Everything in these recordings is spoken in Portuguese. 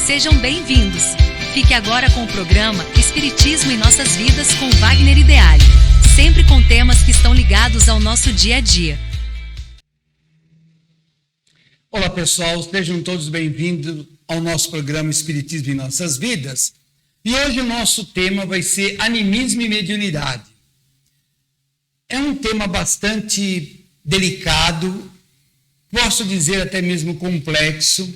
Sejam bem-vindos. Fique agora com o programa Espiritismo em Nossas Vidas com Wagner Ideale, sempre com temas que estão ligados ao nosso dia a dia. Olá pessoal, sejam todos bem-vindos ao nosso programa Espiritismo em Nossas Vidas. E hoje o nosso tema vai ser animismo e mediunidade. É um tema bastante delicado, posso dizer até mesmo complexo,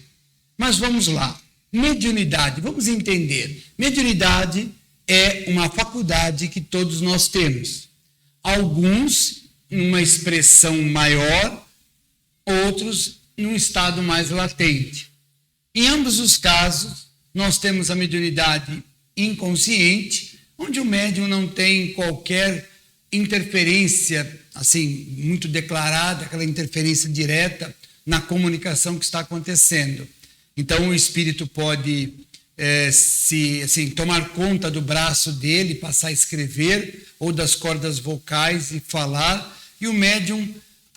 mas vamos lá. Mediunidade, vamos entender. Mediunidade é uma faculdade que todos nós temos. Alguns numa expressão maior, outros num estado mais latente. Em ambos os casos, nós temos a mediunidade inconsciente, onde o médium não tem qualquer interferência, assim, muito declarada, aquela interferência direta na comunicação que está acontecendo. Então, o espírito pode tomar conta do braço dele, passar a escrever, ou das cordas vocais e falar, e o médium,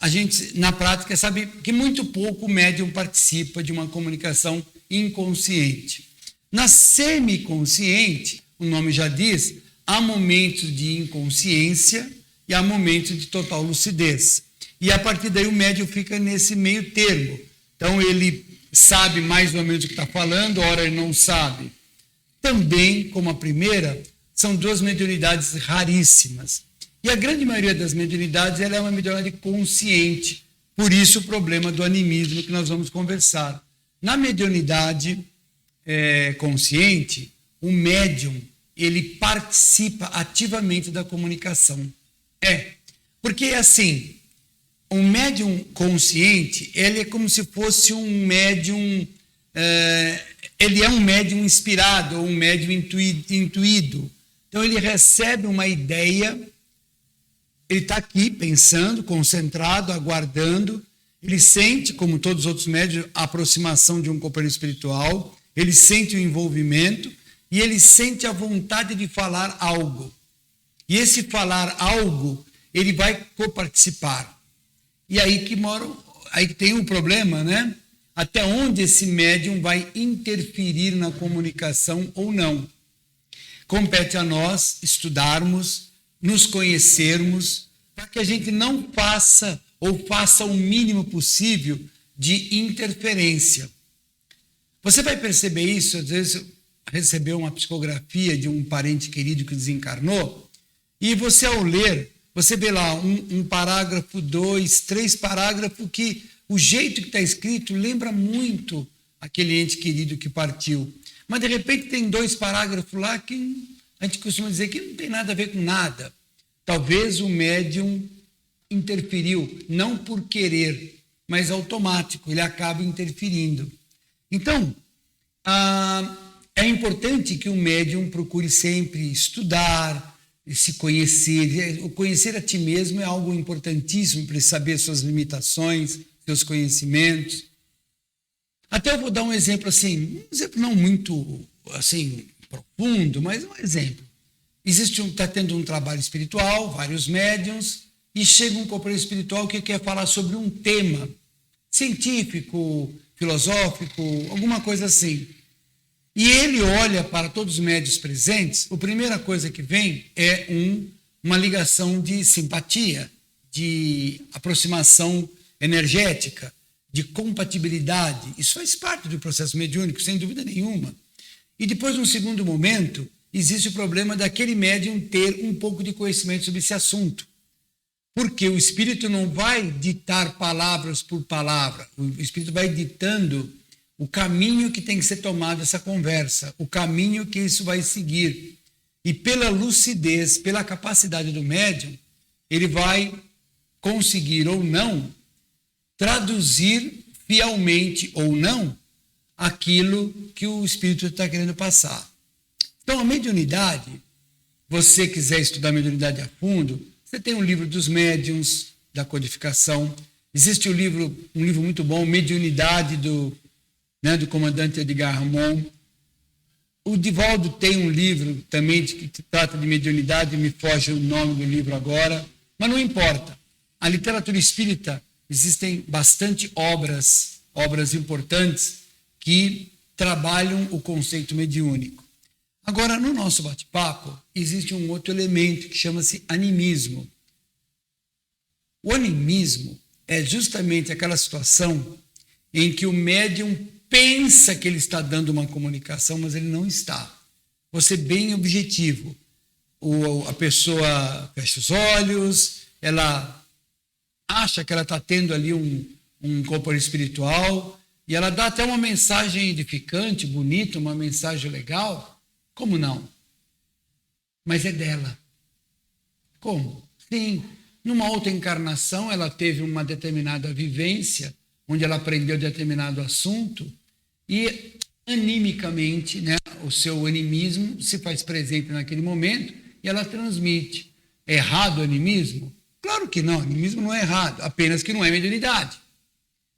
a gente, na prática, sabe que muito pouco o médium participa de uma comunicação inconsciente. Na semiconsciente, o nome já diz, há momentos de inconsciência e há momentos de total lucidez. E a partir daí o médium fica nesse meio termo. Então ele sabe mais ou menos o que está falando, ora ele não sabe. Também, como a primeira, são duas mediunidades raríssimas. E a grande maioria das mediunidades ela é uma mediunidade consciente. Por isso o problema do animismo que nós vamos conversar. Na mediunidade consciente, o médium ele participa ativamente da comunicação. Porque assim, um médium consciente, ele é como se fosse um médium, ele é um médium inspirado, ou um médium intuído. Então ele recebe uma ideia, ele está aqui pensando, concentrado, aguardando, ele sente, como todos os outros médiums, a aproximação de um companheiro espiritual, ele sente o envolvimento e ele sente a vontade de falar algo. E esse falar algo, ele vai coparticipar. E aí que tem um problema, né? Até onde esse médium vai interferir na comunicação ou não. Compete a nós estudarmos, nos conhecermos, para que a gente não faça ou faça o mínimo possível de interferência. Você vai perceber isso, às vezes recebeu uma psicografia de um parente querido que desencarnou, e você ao ler, você vê lá um parágrafo, 2, 3 parágrafos que o jeito que está escrito lembra muito aquele ente querido que partiu. Mas de repente tem 2 parágrafos lá que a gente costuma dizer que não tem nada a ver com nada. Talvez o médium interferiu, não por querer, mas automático, ele acaba interferindo. Então, é importante que o médium procure sempre estudar, se conhecer. O conhecer a ti mesmo é algo importantíssimo para saber suas limitações, seus conhecimentos. Até eu vou dar um exemplo assim, um exemplo não muito assim profundo, mas um exemplo. Está tendo um trabalho espiritual, vários médiuns, e chega um companheiro espiritual que quer falar sobre um tema científico, filosófico, alguma coisa assim. E ele olha para todos os médiuns presentes, a primeira coisa que vem é uma ligação de simpatia, de aproximação energética, de compatibilidade. Isso faz parte do processo mediúnico, sem dúvida nenhuma. E depois, num segundo momento, existe o problema daquele médium ter um pouco de conhecimento sobre esse assunto. Porque o espírito não vai ditar palavras por palavra, o espírito vai ditando o caminho que tem que ser tomado essa conversa, o caminho que isso vai seguir. E pela lucidez, pela capacidade do médium, ele vai conseguir ou não traduzir fielmente ou não aquilo que o espírito está querendo passar. Então, a mediunidade, você quiser estudar a mediunidade a fundo, você tem um livro dos médiuns, da codificação. Existe um livro muito bom, Mediunidade, do comandante Edgar Ramon. O Divaldo tem um livro também que trata de mediunidade, me foge o nome do livro agora, mas não importa. A literatura espírita, existem bastante obras importantes que trabalham o conceito mediúnico. Agora, no nosso bate-papo, existe um outro elemento que chama-se animismo. O animismo é justamente aquela situação em que o médium pensa que ele está dando uma comunicação, mas ele não está. Vou ser bem objetivo. A pessoa fecha os olhos, ela acha que ela está tendo ali um companheiro espiritual e ela dá até uma mensagem edificante, bonita, uma mensagem legal. Como não? Mas é dela. Como? Sim, numa outra encarnação ela teve uma determinada vivência, onde ela aprendeu determinado assunto e animicamente, né, o seu animismo se faz presente naquele momento e ela transmite. É errado o animismo? Claro que não, o animismo não é errado, apenas que não é mediunidade.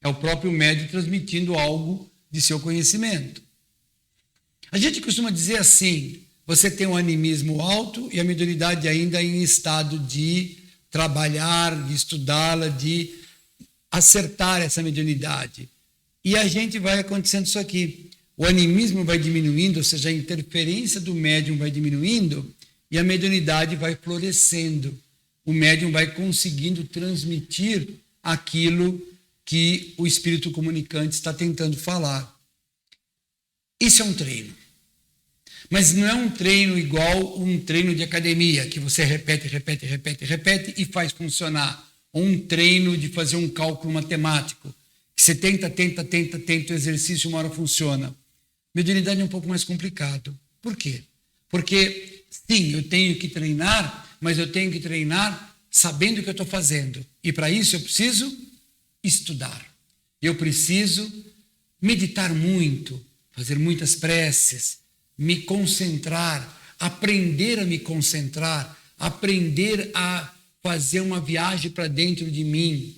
É o próprio médium transmitindo algo de seu conhecimento. A gente costuma dizer assim, você tem um animismo alto e a mediunidade ainda em estado de trabalhar, de estudá-la, de acertar essa mediunidade. E a gente vai acontecendo isso aqui. O animismo vai diminuindo, ou seja, a interferência do médium vai diminuindo e a mediunidade vai florescendo. O médium vai conseguindo transmitir aquilo que o espírito comunicante está tentando falar. Isso é um treino. Mas não é um treino igual um treino de academia, que você repete e faz funcionar. Ou um treino de fazer um cálculo matemático, que você tenta o exercício, uma hora funciona. Mediunidade é um pouco mais complicado. Por quê? Porque, sim, eu tenho que treinar, mas eu tenho que treinar sabendo o que eu estou fazendo. E para isso eu preciso estudar. Eu preciso meditar muito, fazer muitas preces, me concentrar, aprender a me concentrar, aprender a fazer uma viagem para dentro de mim,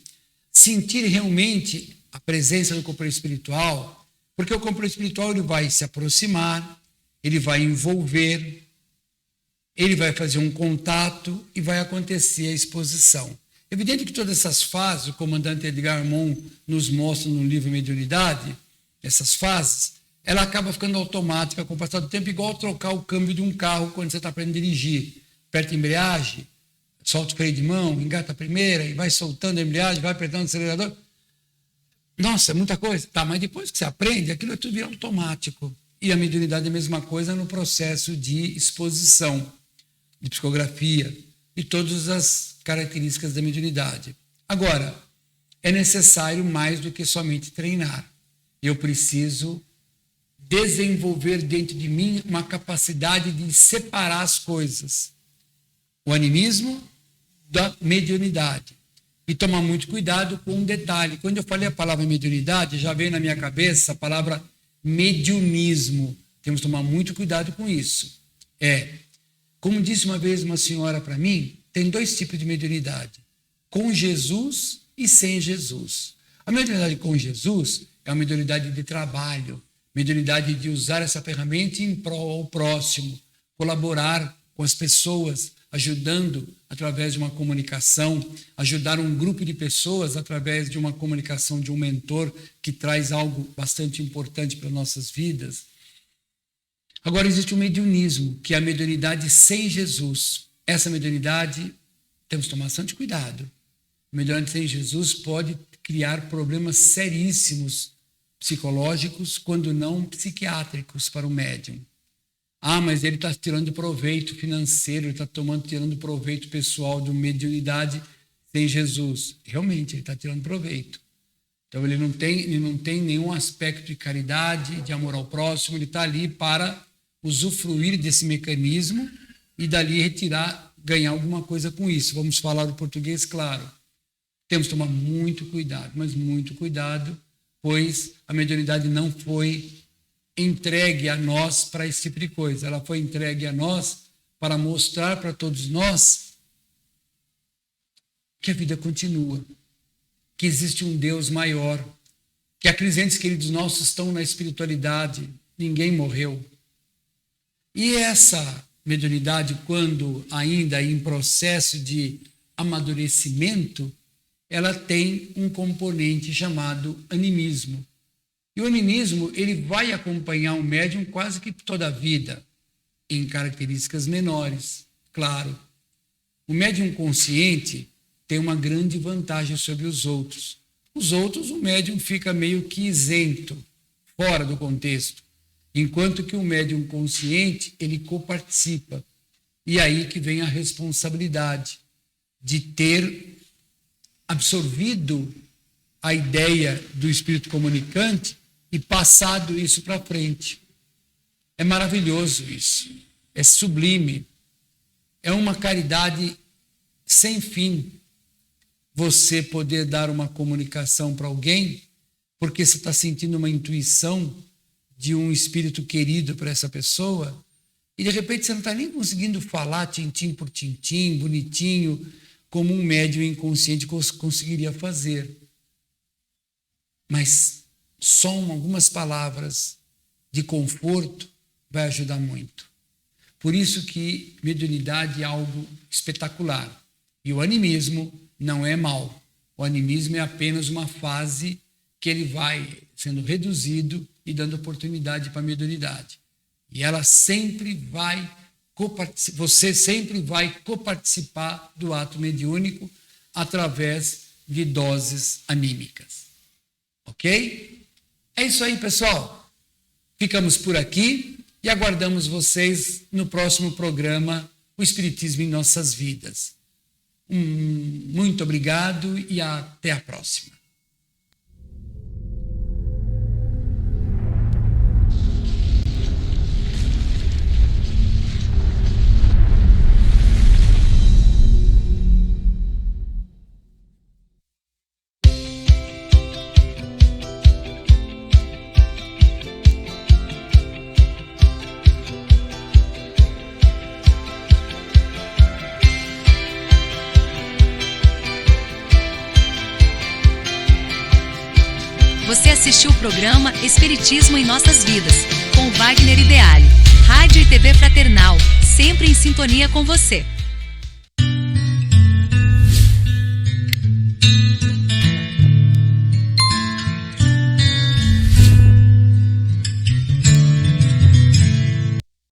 sentir realmente a presença do companheiro espiritual, porque o companheiro espiritual ele vai se aproximar, ele vai envolver, ele vai fazer um contato e vai acontecer a exposição. Evidente que todas essas fases, o comandante Edgar Moon nos mostra no livro Mediunidade, essas fases, ela acaba ficando automática com o passar do tempo, igual trocar o câmbio de um carro quando você está aprendendo a dirigir. Aperta a embreagem, solta o freio de mão, engata a primeira e vai soltando a embreagem, vai apertando o acelerador. Nossa, é muita coisa. Tá, mas depois que você aprende, aquilo é tudo vira automático. E a mediunidade é a mesma coisa no processo de exposição, de psicografia e todas as características da mediunidade. Agora, é necessário mais do que somente treinar. Eu preciso desenvolver dentro de mim uma capacidade de separar as coisas. O animismo da mediunidade. E tomar muito cuidado com um detalhe. Quando eu falei a palavra mediunidade, já veio na minha cabeça a palavra mediunismo. Temos que tomar muito cuidado com isso. Como disse uma vez uma senhora para mim, tem dois tipos de mediunidade. Com Jesus e sem Jesus. A mediunidade com Jesus é uma mediunidade de trabalho, mediunidade de usar essa ferramenta em prol ao próximo, colaborar com as pessoas, ajudando através de uma comunicação, ajudar um grupo de pessoas através de uma comunicação de um mentor que traz algo bastante importante para nossas vidas. Agora existe o mediunismo, que é a mediunidade sem Jesus. Essa mediunidade, temos que tomar bastante cuidado. A mediunidade sem Jesus pode criar problemas seríssimos psicológicos, quando não psiquiátricos para o médium. Mas ele está tirando proveito financeiro, ele está tirando proveito pessoal de uma mediunidade sem Jesus. Realmente, ele está tirando proveito. Então, ele não tem nenhum aspecto de caridade, de amor ao próximo, ele está ali para usufruir desse mecanismo e dali retirar, ganhar alguma coisa com isso. Vamos falar o português, claro. Temos que tomar muito cuidado, mas muito cuidado, pois a mediunidade não foi entregue a nós para esse tipo de coisa. Ela foi entregue a nós para mostrar para todos nós que a vida continua, que existe um Deus maior, que aqueles entes queridos nossos estão na espiritualidade, ninguém morreu. E essa mediunidade, quando ainda em processo de amadurecimento, ela tem um componente chamado animismo. E o animismo, ele vai acompanhar um médium quase que toda a vida, em características menores, claro. O médium consciente tem uma grande vantagem sobre os outros. Os outros, o médium fica meio que isento, fora do contexto, enquanto que o médium consciente, ele coparticipa. E aí que vem a responsabilidade de ter absorvido a ideia do espírito comunicante e passado isso para frente. É maravilhoso isso, é sublime, é uma caridade sem fim você poder dar uma comunicação para alguém porque você está sentindo uma intuição de um espírito querido para essa pessoa e de repente você não está nem conseguindo falar tintim por tintim, bonitinho, como um médium inconsciente conseguiria fazer. Mas só algumas palavras de conforto vai ajudar muito. Por isso que mediunidade é algo espetacular. E o animismo não é mau. O animismo é apenas uma fase que ele vai sendo reduzido e dando oportunidade para a mediunidade. E ela sempre vai você sempre vai coparticipar do ato mediúnico através de doses anímicas. Ok? É isso aí, pessoal. Ficamos por aqui e aguardamos vocês no próximo programa, O Espiritismo em Nossas Vidas. Muito obrigado e até a próxima. Você assistiu o programa Espiritismo em Nossas Vidas, com Wagner Ideale. Rádio e TV Fraternal, sempre em sintonia com você.